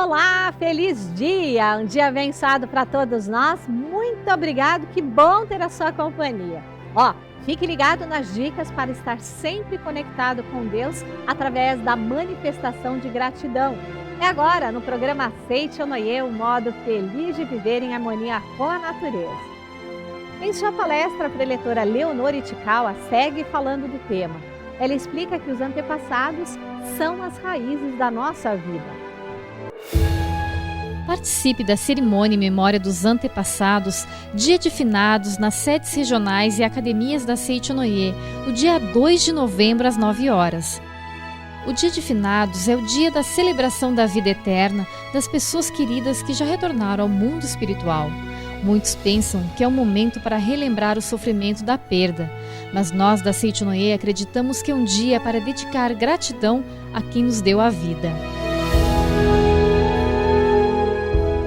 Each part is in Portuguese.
Olá, feliz dia! Um dia abençoado para todos nós. Muito obrigado, que bom ter a sua companhia. Fique ligado nas dicas para estar sempre conectado com Deus através da manifestação de gratidão. É agora, no programa Aceite ou Noie, o modo feliz de viver em harmonia com a natureza. Em sua palestra, a preletora Leonor Itikawa segue falando do tema. Ela explica que os antepassados são as raízes da nossa vida. Participe da cerimônia em memória dos antepassados, Dia de Finados, nas sedes regionais e academias da Aceite ou Noie, o dia 2 de novembro, às 9 horas. O Dia de Finados é o dia da celebração da vida eterna das pessoas queridas que já retornaram ao mundo espiritual. Muitos pensam que é um momento para relembrar o sofrimento da perda, mas nós da Aceite ou Noie acreditamos que é um dia para dedicar gratidão a quem nos deu a vida.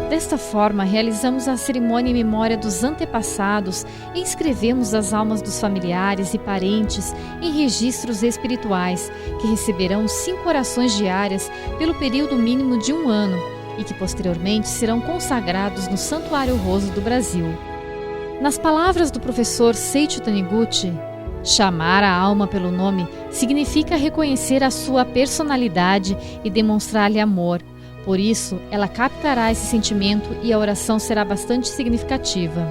Desta forma, realizamos a cerimônia em memória dos antepassados e inscrevemos as almas dos familiares e parentes em registros espirituais, que receberão 5 orações diárias pelo período mínimo de 1 ano e que posteriormente serão consagrados no Santuário Rosa do Brasil. Nas palavras do professor Seiichi Taniguchi, chamar a alma pelo nome significa reconhecer a sua personalidade e demonstrar-lhe amor. Por isso, ela captará esse sentimento e a oração será bastante significativa.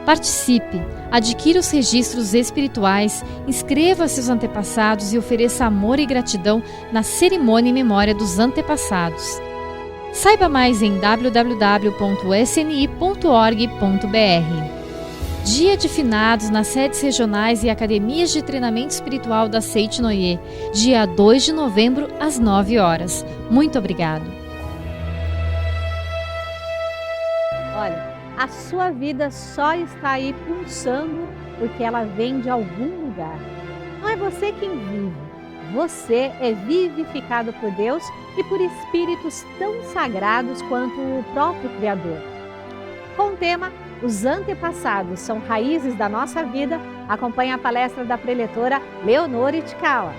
Participe, adquira os registros espirituais, inscreva seus antepassados e ofereça amor e gratidão na cerimônia em memória dos antepassados. Saiba mais em www.sni.org.br. Dia de Finados nas sedes regionais e academias de treinamento espiritual da Aceite ou Noie, dia 2 de novembro, às 9 horas. Muito obrigado. Olha, a sua vida só está aí pulsando porque ela vem de algum lugar. Não é você quem vive, você é vivificado por Deus e por espíritos tão sagrados quanto o próprio Criador. Com o tema Os antepassados são raízes da nossa vida, acompanhe a palestra da preletora Leonor Itikawa.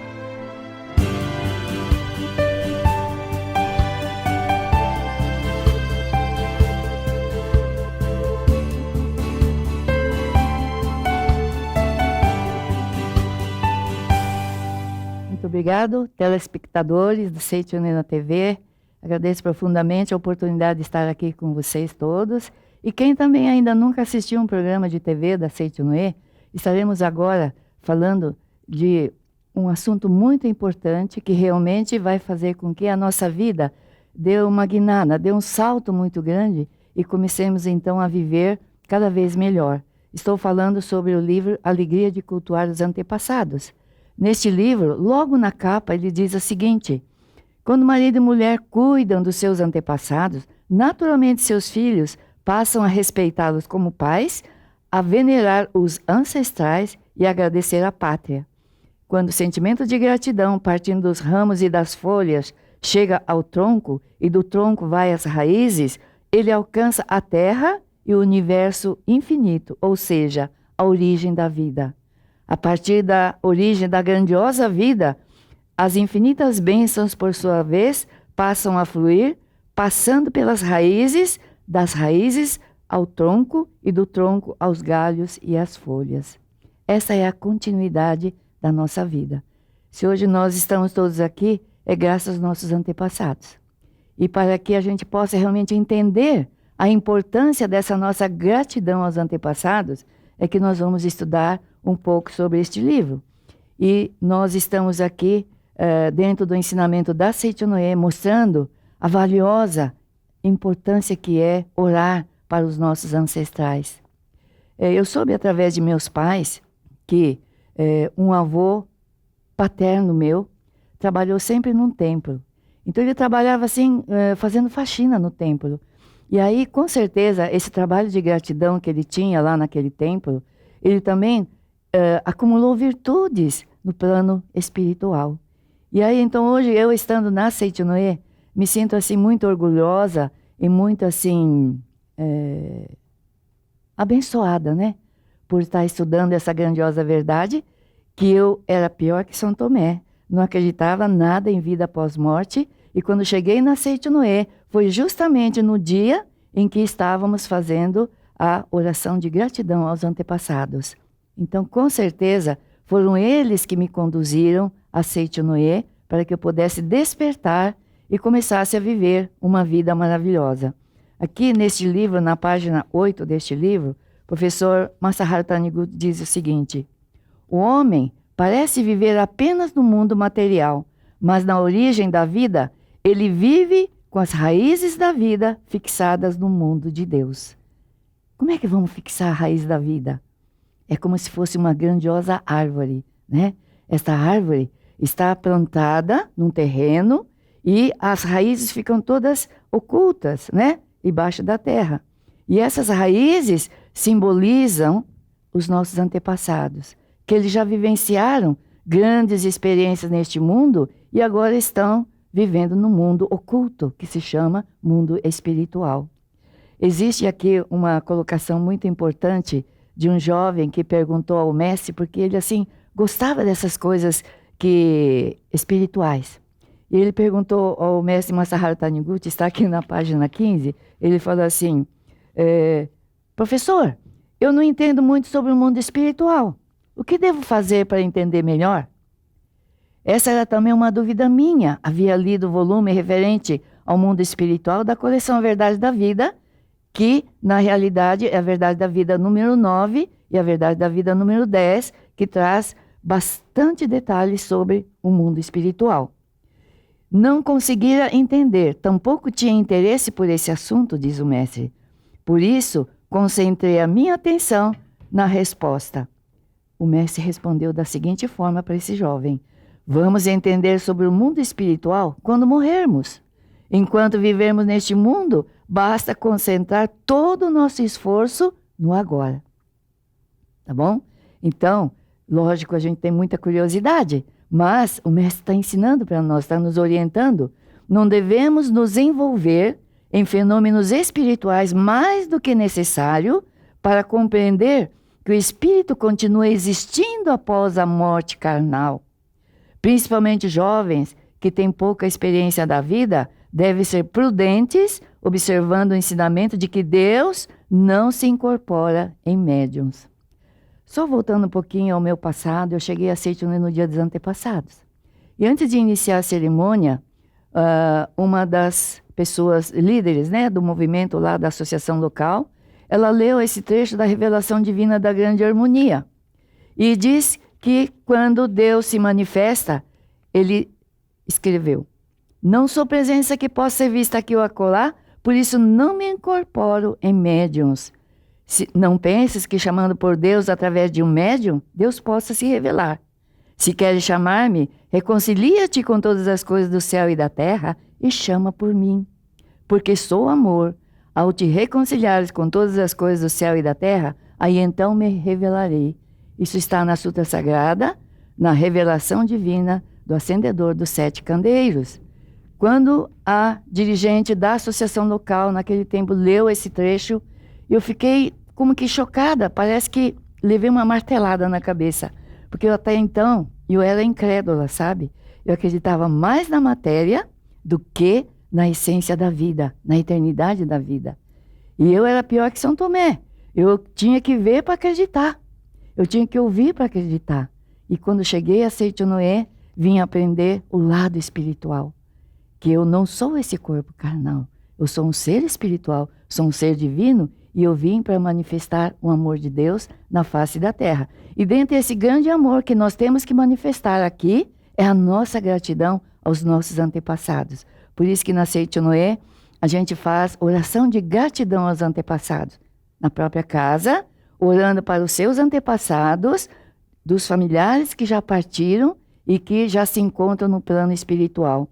Muito obrigado, telespectadores do Aceite ou Noie na TV. Agradeço profundamente a oportunidade de estar aqui com vocês todos. E quem também ainda nunca assistiu um programa de TV da Aceite ou Noie, estaremos agora falando de um assunto muito importante que realmente vai fazer com que a nossa vida dê uma guinada, dê um salto muito grande e comecemos então a viver cada vez melhor. Estou falando sobre o livro Alegria de Cultuar os Antepassados. Neste livro, logo na capa, ele diz o seguinte: quando marido e mulher cuidam dos seus antepassados, naturalmente seus filhos passam a respeitá-los como pais, a venerar os ancestrais e a agradecer à pátria. Quando o sentimento de gratidão, partindo dos ramos e das folhas, chega ao tronco e do tronco vai às raízes, ele alcança a terra e o universo infinito, ou seja, a origem da vida. A partir da origem da grandiosa vida, as infinitas bênçãos, por sua vez, passam a fluir, passando pelas raízes, das raízes ao tronco e do tronco aos galhos e às folhas. Essa é a continuidade da nossa vida. Se hoje nós estamos todos aqui, é graças aos nossos antepassados. E para que a gente possa realmente entender a importância dessa nossa gratidão aos antepassados, é que nós vamos estudar um pouco sobre este livro. E nós estamos aqui dentro do ensinamento da Aceite ou Noie, mostrando a valiosa importância que é orar para os nossos ancestrais. Eu soube através de meus pais que um avô paterno meu trabalhou sempre num templo. Então ele trabalhava assim, fazendo faxina no templo. E aí, com certeza, esse trabalho de gratidão que ele tinha lá naquele templo, ele também acumulou virtudes no plano espiritual. E aí, então, hoje, eu estando na Aceite ou Noie, me sinto assim muito orgulhosa e muito assim abençoada, né? Por estar estudando essa grandiosa verdade, que eu era pior que São Tomé. Não acreditava nada em vida após morte. E quando cheguei na Aceite ou Noie, foi justamente no dia em que estávamos fazendo a oração de gratidão aos antepassados. Então, com certeza, foram eles que me conduziram a Seicho-no-e para que eu pudesse despertar e começasse a viver uma vida maravilhosa. Aqui neste livro, na página 8 deste livro, o professor Masaharu Taniguchi diz o seguinte: o homem parece viver apenas no mundo material, mas na origem da vida, ele vive com as raízes da vida fixadas no mundo de Deus. Como é que vamos fixar a raiz da vida? É como se fosse uma grandiosa árvore, né? Esta árvore está plantada num terreno e as raízes ficam todas ocultas, né? Embaixo da terra. E essas raízes simbolizam os nossos antepassados, que eles já vivenciaram grandes experiências neste mundo e agora estão vivendo no mundo oculto, que se chama mundo espiritual. Existe aqui uma colocação muito importante de um jovem que perguntou ao mestre, porque ele assim gostava dessas coisas espirituais. E ele perguntou ao mestre Masaharu Taniguchi, está aqui na página 15, ele falou assim: professor, eu não entendo muito sobre o mundo espiritual. O que devo fazer para entender melhor? Essa era também uma dúvida minha. Havia lido o volume referente ao mundo espiritual da coleção A Verdade da Vida, que na realidade é a Verdade da Vida número 9 e a Verdade da Vida número 10, que traz bastante detalhes sobre o mundo espiritual. Não conseguira entender, tampouco tinha interesse por esse assunto, diz o mestre. Por isso, concentrei a minha atenção na resposta. O mestre respondeu da seguinte forma para esse jovem: vamos entender sobre o mundo espiritual quando morrermos. Enquanto vivermos neste mundo, basta concentrar todo o nosso esforço no agora. Tá bom? Então, lógico, a gente tem muita curiosidade, mas o mestre está ensinando para nós, está nos orientando. Não devemos nos envolver em fenômenos espirituais mais do que necessário para compreender que o espírito continua existindo após a morte carnal. Principalmente jovens que têm pouca experiência da vida devem ser prudentes, observando o ensinamento de que Deus não se incorpora em médiuns. Só voltando um pouquinho ao meu passado, eu cheguei a Seicho-no-e no dia dos antepassados. E antes de iniciar a cerimônia, uma das pessoas líderes, né, do movimento lá da associação local, ela leu esse trecho da revelação divina da grande harmonia. E diz que quando Deus se manifesta, ele escreveu: não sou presença que possa ser vista aqui ou acolá, por isso não me incorporo em médiuns. Não penses que chamando por Deus através de um médium, Deus possa se revelar. Se queres chamar-me, reconcilia-te com todas as coisas do céu e da terra e chama por mim. Porque sou amor. Ao te reconciliares com todas as coisas do céu e da terra, aí então me revelarei. Isso está na Sutra Sagrada, na revelação divina do acendedor dos 7 candeeiros. Quando a dirigente da associação local, naquele tempo, leu esse trecho, eu fiquei como que chocada, parece que levei uma martelada na cabeça. Porque eu até então, eu era incrédula, sabe? Eu acreditava mais na matéria do que na essência da vida, na eternidade da vida. E eu era pior que São Tomé. Eu tinha que ver para acreditar. Eu tinha que ouvir para acreditar. E quando cheguei a Seicho-no-e, vim aprender o lado espiritual. Que eu não sou esse corpo carnal. Eu sou um ser espiritual, sou um ser divino e eu vim para manifestar o amor de Deus na face da terra. E dentro desse grande amor que nós temos que manifestar aqui, é a nossa gratidão aos nossos antepassados. Por isso que na Seicho-no-e, a gente faz oração de gratidão aos antepassados. Na própria casa, orando para os seus antepassados, dos familiares que já partiram e que já se encontram no plano espiritual.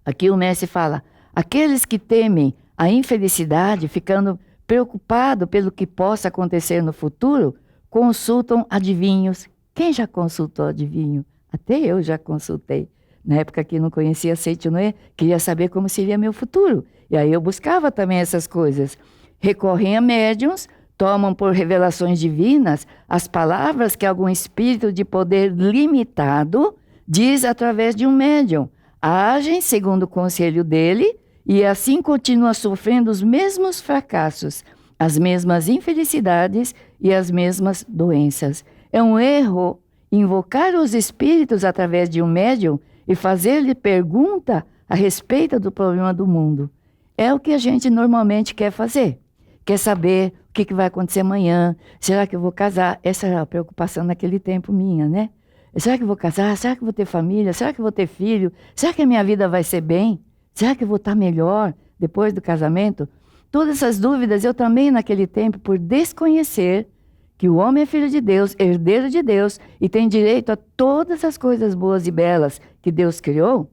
Aqui o mestre fala: aqueles que temem a infelicidade, ficando preocupado pelo que possa acontecer no futuro, consultam adivinhos. Quem já consultou adivinho? Até eu já consultei. Na época que não conhecia Seicho-no-e, queria saber como seria meu futuro. E aí eu buscava também essas coisas. Recorrem a médiuns, tomam por revelações divinas as palavras que algum espírito de poder limitado diz através de um médium. Agem segundo o conselho dele e assim continua sofrendo os mesmos fracassos, as mesmas infelicidades e as mesmas doenças. É um erro invocar os espíritos através de um médium e fazer-lhe pergunta a respeito do problema do mundo. É o que a gente normalmente quer fazer. Quer saber o que vai acontecer amanhã. Será que eu vou casar? Essa era a preocupação naquele tempo minha, né? Será que eu vou casar? Será que eu vou ter família? Será que eu vou ter filho? Será que a minha vida vai ser bem? Será que eu vou estar melhor depois do casamento? Todas essas dúvidas eu também naquele tempo, por desconhecer que o homem é filho de Deus, herdeiro de Deus e tem direito a todas as coisas boas e belas que Deus criou.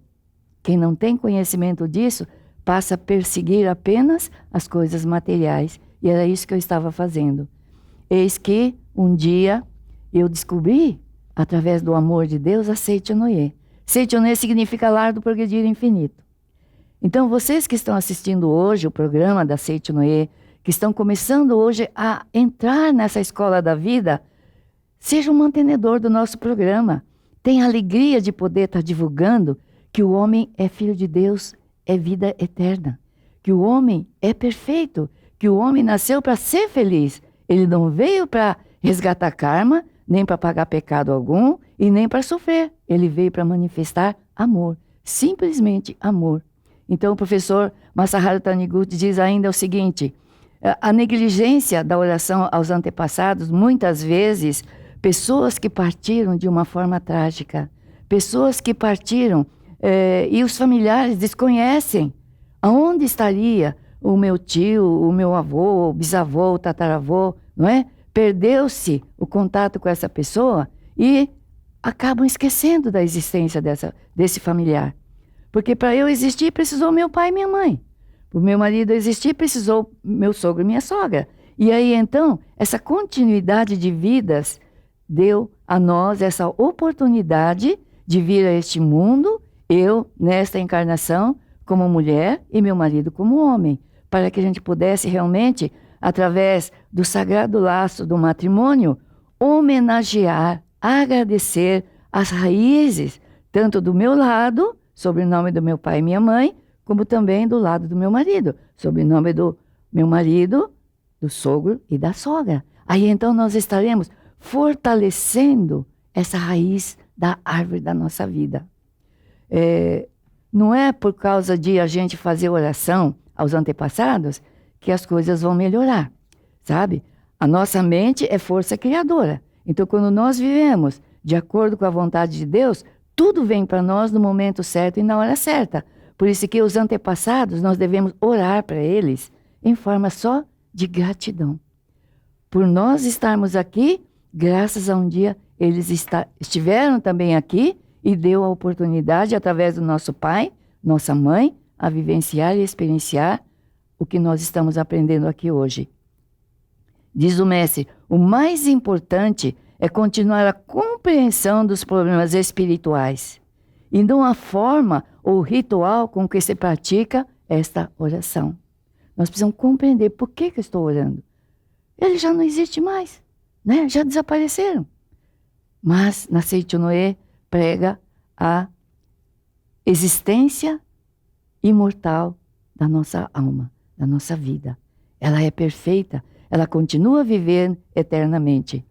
Quem não tem conhecimento disso passa a perseguir apenas as coisas materiais. E era isso que eu estava fazendo. Eis que um dia eu descobri, através do amor de Deus, a Seichonoye. Seichonoye significa lar do progredir infinito. Então, vocês que estão assistindo hoje o programa da Seichonoye, que estão começando hoje a entrar nessa escola da vida, seja um mantenedor do nosso programa. Tenha a alegria de poder estar divulgando que o homem é filho de Deus, é vida eterna. Que o homem é perfeito, que o homem nasceu para ser feliz. Ele não veio para resgatar karma, nem para pagar pecado algum e nem para sofrer. Ele veio para manifestar amor, simplesmente amor. Então o professor Masaharu Taniguchi diz ainda o seguinte: a negligência da oração aos antepassados, muitas vezes, pessoas que partiram de uma forma trágica, pessoas que partiram e os familiares desconhecem aonde estaria o meu tio, o meu avô, o bisavô, o tataravô, não é? Perdeu-se o contato com essa pessoa e acabam esquecendo da existência desse familiar. Porque para eu existir, precisou meu pai e minha mãe. Para o meu marido existir, precisou meu sogro e minha sogra. E aí, então, essa continuidade de vidas deu a nós essa oportunidade de vir a este mundo, eu, nesta encarnação, como mulher e meu marido como homem, para que a gente pudesse realmente, através do sagrado laço do matrimônio, homenagear, agradecer as raízes, tanto do meu lado, sobrenome do meu pai e minha mãe, como também do lado do meu marido, sobrenome do meu marido, do sogro e da sogra. Aí então nós estaremos fortalecendo essa raiz da árvore da nossa vida. Não é por causa de a gente fazer oração aos antepassados que as coisas vão melhorar, sabe? A nossa mente é força criadora. Então, quando nós vivemos de acordo com a vontade de Deus, tudo vem para nós no momento certo e na hora certa. Por isso que os antepassados, nós devemos orar para eles em forma só de gratidão. Por nós estarmos aqui, graças a um dia eles estiveram também aqui e deu a oportunidade, através do nosso pai, nossa mãe, a vivenciar e experienciar o que nós estamos aprendendo aqui hoje. Diz o mestre, o mais importante é continuar a compreensão dos problemas espirituais e não a forma ou ritual com que se pratica esta oração. Nós precisamos compreender por que eu estou orando. Ele já não existe mais, né? Já desapareceram. Mas na Seichonoye prega a existência imortal da nossa alma, da nossa vida. Ela é perfeita, ela continua a viver eternamente.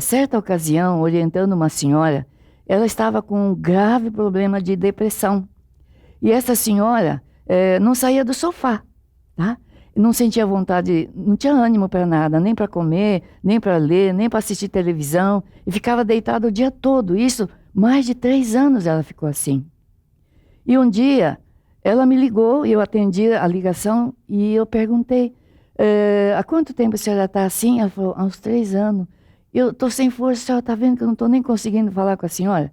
Certa ocasião, orientando uma senhora, ela estava com um grave problema de depressão. E essa senhora não saía do sofá, tá? Não sentia vontade, não tinha ânimo para nada, nem para comer, nem para ler, nem para assistir televisão. E ficava deitada o dia todo. Isso, mais de 3 anos ela ficou assim. E um dia, ela me ligou, e eu atendi a ligação e eu perguntei, há quanto tempo a senhora está assim? Ela falou, há uns 3 anos. Eu estou sem força, a senhora está vendo que eu não estou nem conseguindo falar com a senhora?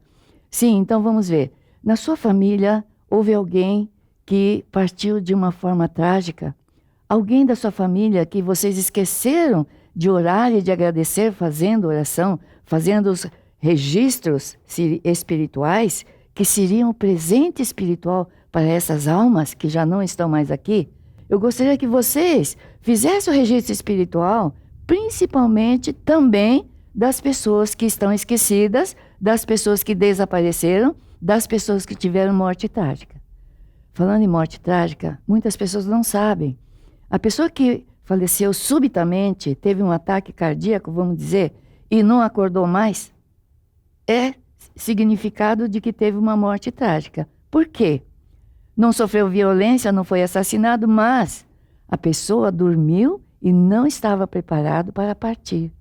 Sim, então vamos ver. Na sua família, houve alguém que partiu de uma forma trágica? Alguém da sua família que vocês esqueceram de orar e de agradecer fazendo oração, fazendo os registros espirituais, que seriam o presente espiritual para essas almas que já não estão mais aqui? Eu gostaria que vocês fizessem o registro espiritual, principalmente também das pessoas que estão esquecidas, das pessoas que desapareceram, das pessoas que tiveram morte trágica. falando em morte trágica, muitas pessoas não sabem. A pessoa que faleceu subitamente, teve um ataque cardíaco, vamos dizer, e não acordou mais, é significado de que teve uma morte trágica. Por quê? Não sofreu violência, não foi assassinado, mas a pessoa dormiu e não estava preparado para partir.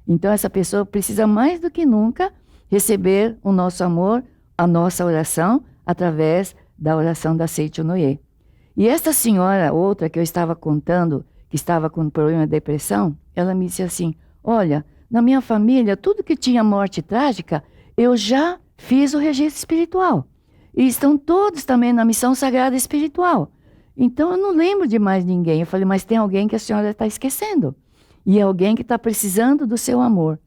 Então essa pessoa precisa mais do que nunca receber o nosso amor, a nossa oração, através da oração da Seicho Noye. E esta senhora, outra que eu estava contando, que estava com problema de depressão, ela me disse assim, olha, na minha família, tudo que tinha morte trágica, eu já fiz o registro espiritual. E estão todos também na missão sagrada espiritual. Então eu não lembro de mais ninguém. Eu falei, mas tem alguém que a senhora está esquecendo. E é alguém que está precisando do seu amor.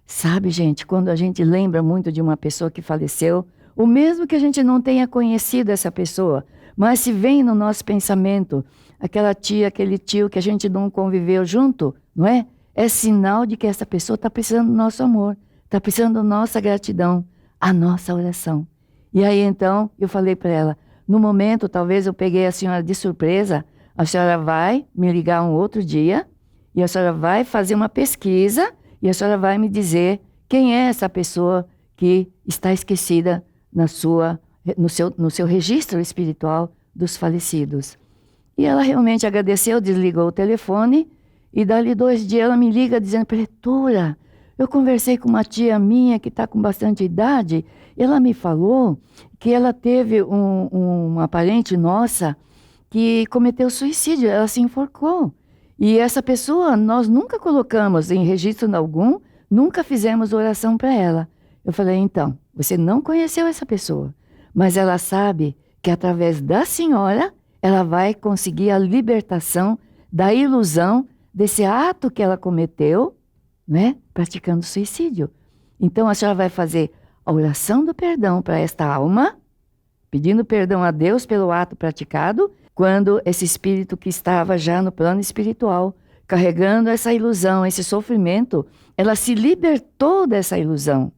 Sabe, gente, quando a gente lembra muito de uma pessoa que faleceu, o mesmo que a gente não tenha conhecido essa pessoa, mas se vem no nosso pensamento, aquela tia, aquele tio que a gente não conviveu junto, não é? É sinal de que essa pessoa está precisando do nosso amor, está precisando da nossa gratidão, a nossa oração. E aí então eu falei para ela, no momento talvez eu peguei a senhora de surpresa, a senhora vai me ligar um outro dia e a senhora vai fazer uma pesquisa e a senhora vai me dizer quem é essa pessoa que está esquecida no seu registro espiritual dos falecidos. E ela realmente agradeceu, desligou o telefone e dali 2 dias ela me liga dizendo, preletora, eu conversei com uma tia minha que está com bastante idade, ela me falou que ela teve uma parente nossa que cometeu suicídio, ela se enforcou. E essa pessoa nós nunca colocamos em registro algum, nunca fizemos oração para ela. Eu falei, então, você não conheceu essa pessoa, mas ela sabe que através da senhora, ela vai conseguir a libertação da ilusão desse ato que ela cometeu, né, praticando suicídio. Então a senhora vai fazer a oração do perdão para esta alma, pedindo perdão a Deus pelo ato praticado, quando esse espírito que estava já no plano espiritual, carregando essa ilusão, esse sofrimento, ela se libertou dessa ilusão,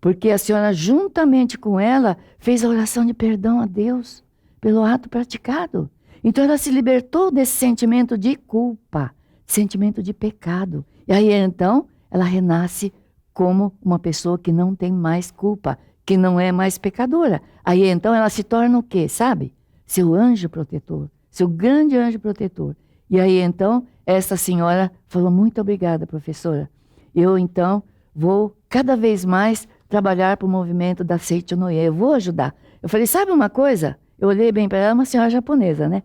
porque a senhora juntamente com ela fez a oração de perdão a Deus pelo ato praticado. Então ela se libertou desse sentimento de culpa, sentimento de pecado. E aí então ela renasce como uma pessoa que não tem mais culpa, que não é mais pecadora. Aí então ela se torna o quê, sabe? Seu anjo protetor, seu grande anjo protetor. E aí então essa senhora falou, muito obrigada, professora. Eu então vou cada vez mais trabalhar para o movimento da Seicho Noye, eu vou ajudar. Eu falei, sabe uma coisa? Eu olhei bem para ela, uma senhora japonesa, né?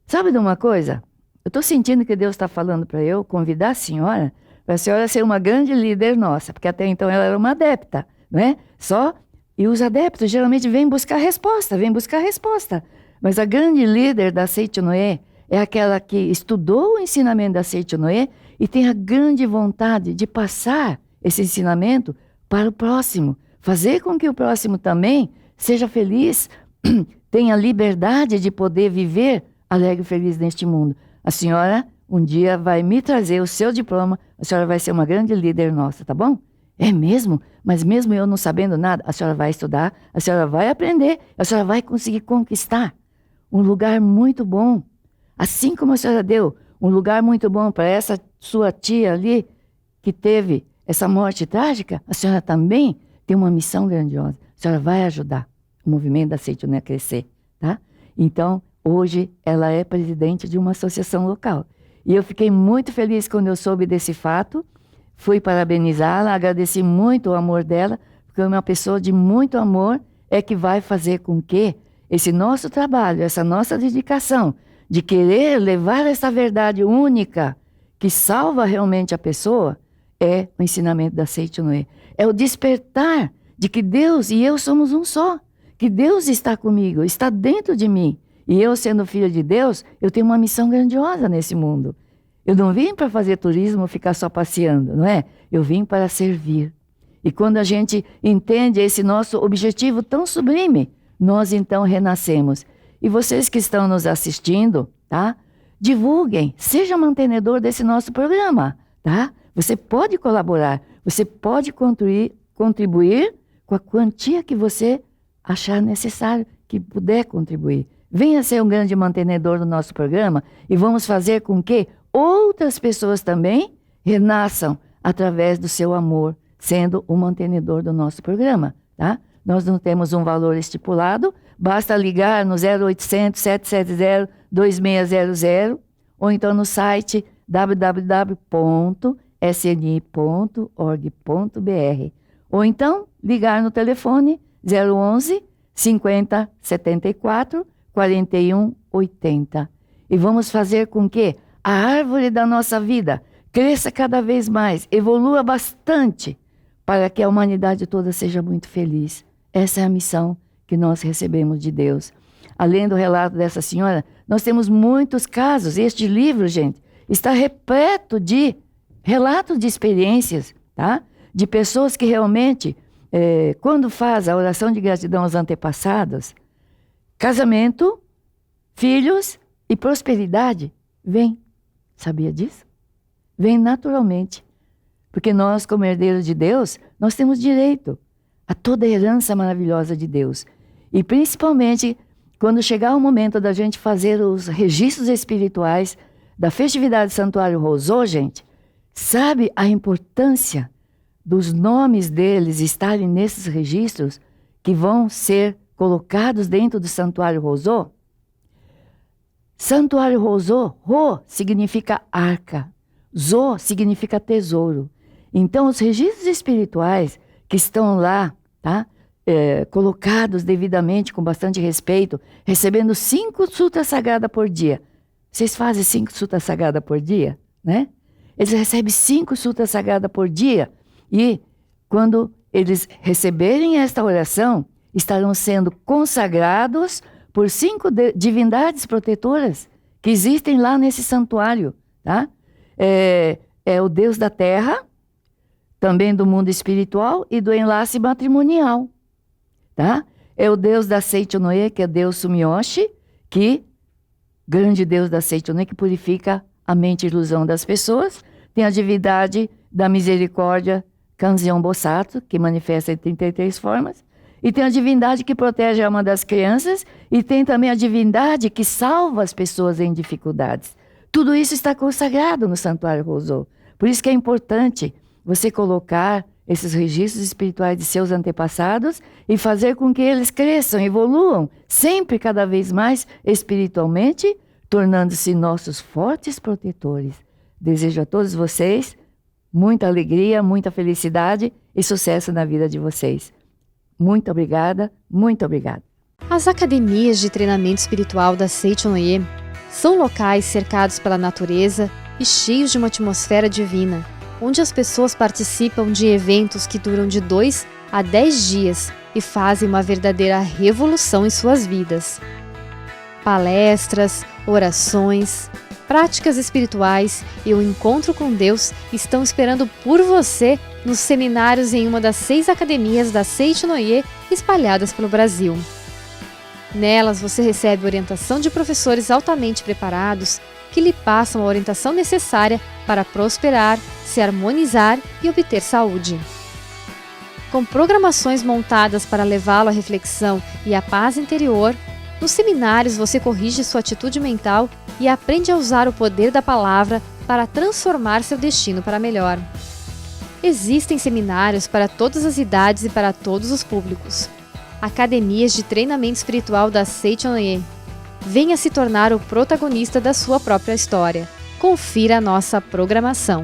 Sabe de uma coisa? Eu estou sentindo que Deus está falando para eu convidar a senhora para a senhora ser uma grande líder nossa, porque até então ela era uma adepta, não é? E os adeptos geralmente vêm buscar resposta, Mas a grande líder da Seicho Noye é aquela que estudou o ensinamento da Seicho Noye e tem a grande vontade de passar esse ensinamento para o próximo, fazer com que o próximo também seja feliz, tenha liberdade de poder viver alegre e feliz neste mundo. A senhora um dia vai me trazer o seu diploma, a senhora vai ser uma grande líder nossa, tá bom? É mesmo? Mas mesmo eu não sabendo nada, a senhora vai estudar, a senhora vai aprender, a senhora vai conseguir conquistar um lugar muito bom. Assim como a senhora deu um lugar muito bom para essa sua tia ali, que teve essa morte trágica, a senhora também tem uma missão grandiosa. A senhora vai ajudar o movimento da Seicho Noye a crescer, tá? Então, hoje ela é presidente de uma associação local. E eu fiquei muito feliz quando eu soube desse fato. Fui parabenizá-la, agradeci muito o amor dela, porque uma pessoa de muito amor é que vai fazer com que esse nosso trabalho, essa nossa dedicação de querer levar essa verdade única que salva realmente a pessoa, é o ensinamento da Seicho Noye. É o despertar de que Deus e eu somos um só, que Deus está comigo, está dentro de mim. E eu, sendo filho de Deus, eu tenho uma missão grandiosa nesse mundo. Eu não vim para fazer turismo, ficar só passeando, não é? Eu vim para servir. E quando a gente entende esse nosso objetivo tão sublime, nós então renascemos. E vocês que estão nos assistindo, tá? Divulguem, seja mantenedor desse nosso programa, tá? Você pode colaborar, você pode contribuir com a quantia que você achar necessário, que puder contribuir. venha ser um grande mantenedor do nosso programa e vamos fazer com que outras pessoas também renasçam através do seu amor, sendo o mantenedor do nosso programa, tá? Nós não temos um valor estipulado, basta ligar no 0800 770 2600 ou então no site www.sni.org.br ou então ligar no telefone 011 50 74 41 80. E vamos fazer com que a árvore da nossa vida cresça cada vez mais, evolua bastante, para que a humanidade toda seja muito feliz. Essa é a missão que nós recebemos de Deus. Além do relato dessa senhora, nós temos muitos casos. Este livro, gente, está repleto de relatos de experiências, tá? De pessoas que realmente, quando faz a oração de gratidão aos antepassados, casamento, filhos e prosperidade vem. Sabia disso? Vem naturalmente. Porque nós, como herdeiros de Deus, nós temos direito a toda a herança maravilhosa de Deus. E principalmente quando chegar o momento da gente fazer os registros espirituais da festividade Santuário Rosô, gente, sabe a importância dos nomes deles estarem nesses registros que vão ser colocados dentro do Santuário Rosô? Santuário Rosô, Ro significa arca, Zô significa tesouro. Então, os registros espirituais que estão lá, tá? Colocados devidamente, com bastante respeito, recebendo 5 sutras sagradas por dia. Vocês fazem 5 sutras sagradas por dia, né? Eles recebem 5 sutras sagradas por dia e, quando eles receberem esta oração, estarão sendo consagrados por 5 divindades protetoras que existem lá nesse santuário, tá? É o Deus da terra, também do mundo espiritual e do enlace matrimonial, tá? É o Deus da Seichonoye, que é Deus Sumiyoshi, grande Deus da Seichonoye, que purifica a mente e ilusão das pessoas. Tem a divindade da misericórdia, Kanzeon Bosatsu, que manifesta em 33 formas. E tem a divindade que protege a alma das crianças. E tem também a divindade que salva as pessoas em dificuldades. Tudo isso está consagrado no Santuário Rosô. Por isso que é importante você colocar esses registros espirituais de seus antepassados e fazer com que eles cresçam, evoluam, sempre cada vez mais espiritualmente, tornando-se nossos fortes protetores. Desejo a todos vocês muita alegria, muita felicidade e sucesso na vida de vocês. Muito obrigada, muito obrigada. As academias de treinamento espiritual da Seichonoye são locais cercados pela natureza e cheios de uma atmosfera divina, onde as pessoas participam de eventos que duram de 2 a 10 dias e fazem uma verdadeira revolução em suas vidas. Palestras, orações, práticas espirituais e o encontro com Deus estão esperando por você nos seminários em uma das 6 academias da Seichonoye espalhadas pelo Brasil. Nelas você recebe orientação de professores altamente preparados que lhe passam a orientação necessária para prosperar, se harmonizar e obter saúde. Com programações montadas para levá-lo à reflexão e à paz interior, nos seminários você corrige sua atitude mental e aprende a usar o poder da palavra para transformar seu destino para melhor. Existem seminários para todas as idades e para todos os públicos. Academias de treinamento espiritual da Seichonoye. Venha se tornar o protagonista da sua própria história. Confira a nossa programação.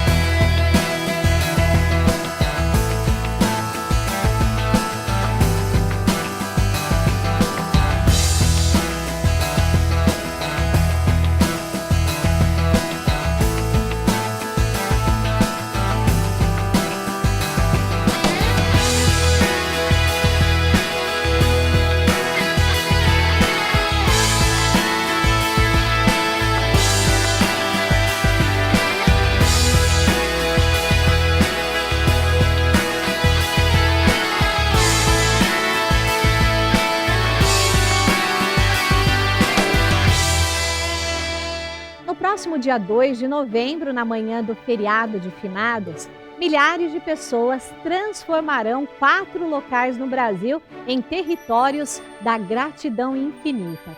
próximo dia 2 de novembro, na manhã do feriado de finados, milhares de pessoas transformarão 4 locais no Brasil em territórios da gratidão infinita.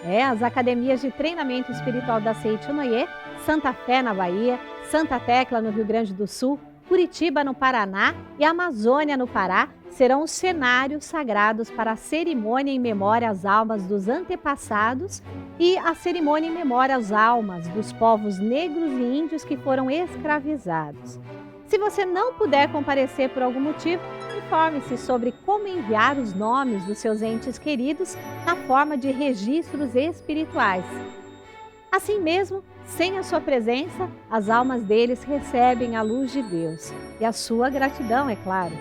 As academias de treinamento espiritual da Seichonoye, Santa Fé na Bahia, Santa Tecla no Rio Grande do Sul, Curitiba no Paraná e Amazônia no Pará serão os cenários sagrados para a cerimônia em memória às almas dos antepassados e a cerimônia em memória às almas dos povos negros e índios que foram escravizados. Se você não puder comparecer por algum motivo, informe-se sobre como enviar os nomes dos seus entes queridos na forma de registros espirituais. Assim mesmo, sem a sua presença, as almas deles recebem a luz de Deus e a sua gratidão, é claro.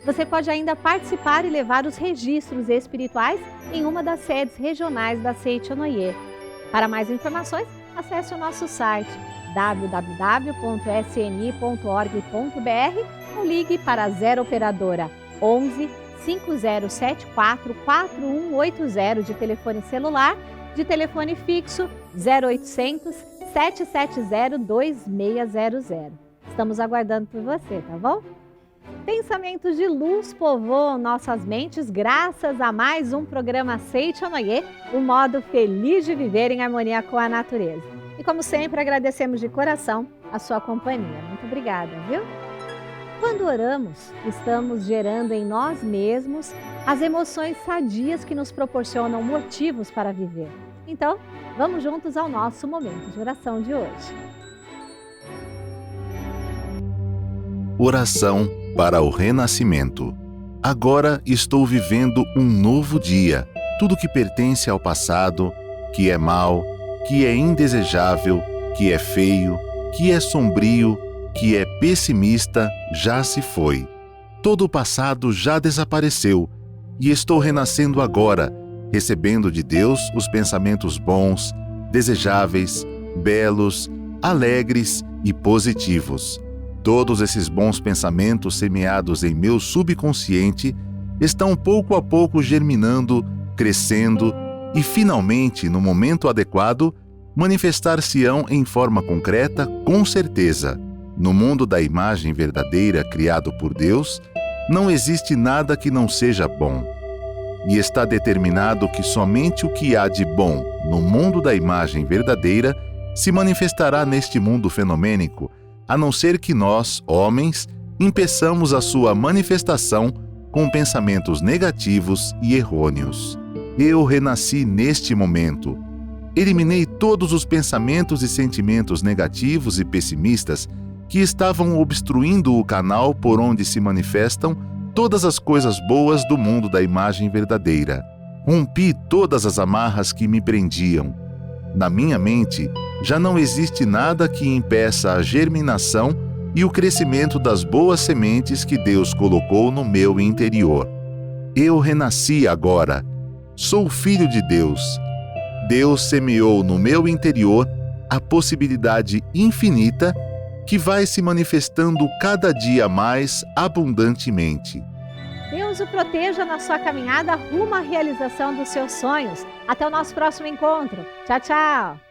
Você pode ainda participar e levar os registros espirituais em uma das sedes regionais da Seichonoye. Para mais informações, acesse o nosso site www.sni.org.br ou ligue para a 0 operadora 11 5074 4180 de telefone celular, de telefone fixo 0800 770 2600. Estamos aguardando por você, tá bom? Pensamentos de luz povoam nossas mentes graças a mais um programa Seichonoye, o modo feliz de viver em harmonia com a natureza. E como sempre, agradecemos de coração a sua companhia. Muito obrigada, viu? Quando oramos, estamos gerando em nós mesmos as emoções sadias que nos proporcionam motivos para viver. Então, vamos juntos ao nosso momento de oração de hoje. Oração para o renascimento. Agora estou vivendo um novo dia. Tudo que pertence ao passado, que é mau, que é indesejável, que é feio, que é sombrio, que é pessimista, já se foi. Todo o passado já desapareceu e estou renascendo agora, recebendo de Deus os pensamentos bons, desejáveis, belos, alegres e positivos. Todos esses bons pensamentos semeados em meu subconsciente estão pouco a pouco germinando, crescendo e, finalmente, no momento adequado, manifestar-se-ão em forma concreta, com certeza. No mundo da imagem verdadeira criado por Deus, não existe nada que não seja bom. E está determinado que somente o que há de bom no mundo da imagem verdadeira se manifestará neste mundo fenomênico, a não ser que nós, homens, impeçamos a sua manifestação com pensamentos negativos e errôneos. Eu renasci neste momento. Eliminei todos os pensamentos e sentimentos negativos e pessimistas que estavam obstruindo o canal por onde se manifestam todas as coisas boas do mundo da imagem verdadeira. Rompi todas as amarras que me prendiam. Na minha mente, já não existe nada que impeça a germinação e o crescimento das boas sementes que Deus colocou no meu interior. Eu renasci agora. Sou filho de Deus. Deus semeou no meu interior a possibilidade infinita que vai se manifestando cada dia mais abundantemente. Deus o proteja na sua caminhada rumo à realização dos seus sonhos. Até o nosso próximo encontro. Tchau, tchau!